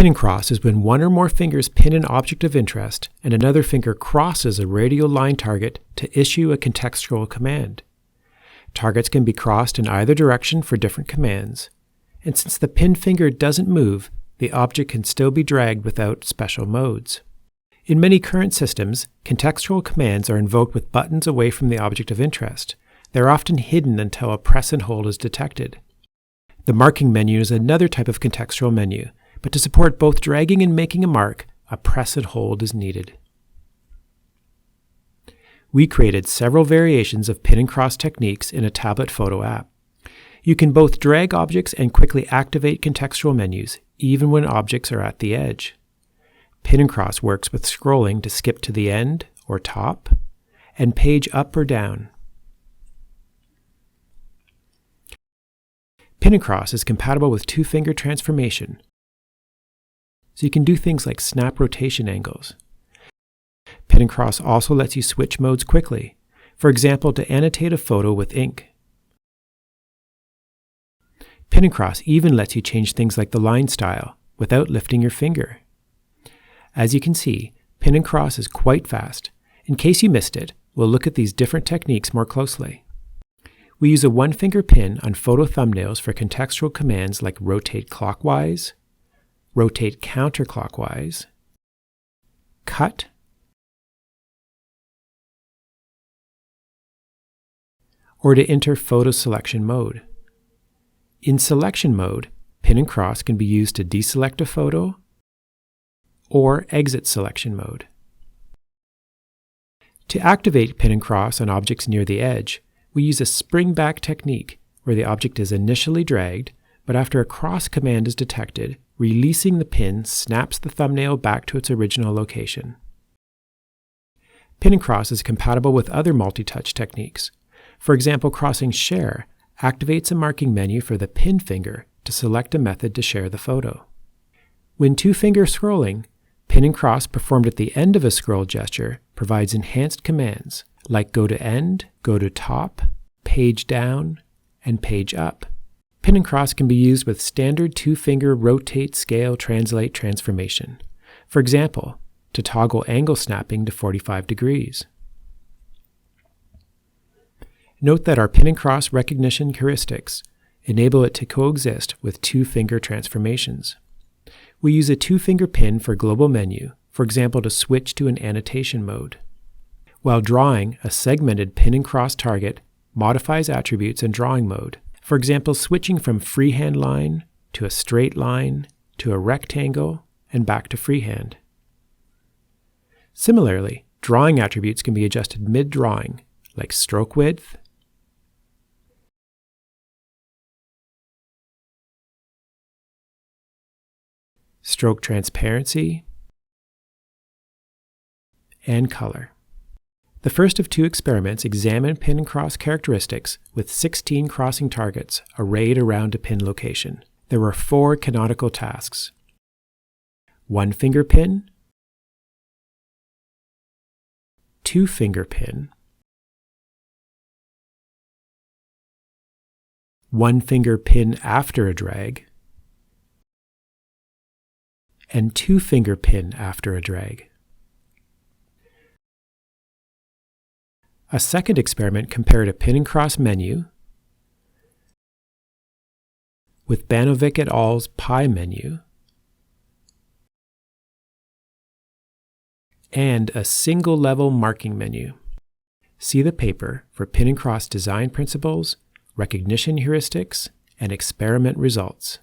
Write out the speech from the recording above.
Pin and cross is when one or more fingers pin an object of interest and another finger crosses a radial line target to issue a contextual command. Targets can be crossed in either direction for different commands, and since the pinned finger doesn't move, the object can still be dragged without special modes. In many current systems, contextual commands are invoked with buttons away from the object of interest. They're often hidden until a press and hold is detected. The marking menu is another type of contextual menu, but to support both dragging and making a mark, a press and hold is needed. We created several variations of pin and cross techniques in a tablet photo app. You can both drag objects and quickly activate contextual menus, even when objects are at the edge. Pin and cross works with scrolling to skip to the end or top, and page up or down. Pin and cross is compatible with two-finger transformation, so you can do things like snap rotation angles. Pin and cross also lets you switch modes quickly, for example, to annotate a photo with ink. Pin and cross even lets you change things like the line style without lifting your finger. As you can see, pin and cross is quite fast. In case you missed it, we'll look at these different techniques more closely. We use a one-finger pin on photo thumbnails for contextual commands like rotate clockwise, rotate counterclockwise, cut, or to enter photo selection mode. In selection mode, pin and cross can be used to deselect a photo or exit selection mode. To activate pin and cross on objects near the edge, we use a spring back technique where the object is initially dragged, but after a cross command is detected, releasing the pin snaps the thumbnail back to its original location. Pin and cross is compatible with other multitouch techniques. For example, crossing share activates a marking menu for the pin finger to select a method to share the photo. When two-finger scrolling, pin and cross performed at the end of a scroll gesture provides enhanced commands like go to end, go to top, page down, and page up. Pin and cross can be used with standard two-finger rotate, scale, translate transformation. For example, to toggle angle snapping to 45 degrees. Note that our pin and cross recognition heuristics enable it to coexist with two-finger transformations. We use a two-finger pin for global menu, for example to switch to an annotation mode. While drawing, a segmented pin and cross target modifies attributes in drawing mode, for example switching from freehand line to a straight line to a rectangle and back to freehand. Similarly, drawing attributes can be adjusted mid-drawing, like stroke width, stroke transparency, and color. The first of two experiments examined pin and cross characteristics with 16 crossing targets arrayed around a pin location. There were 4 canonical tasks: one-finger pin, two-finger pin, one-finger pin after a drag, and two-finger pin after a drag. A second experiment compared a pin and cross menu with Banovic et al.'s Pi menu and a single-level marking menu. See the paper for pin and cross design principles, recognition heuristics, and experiment results.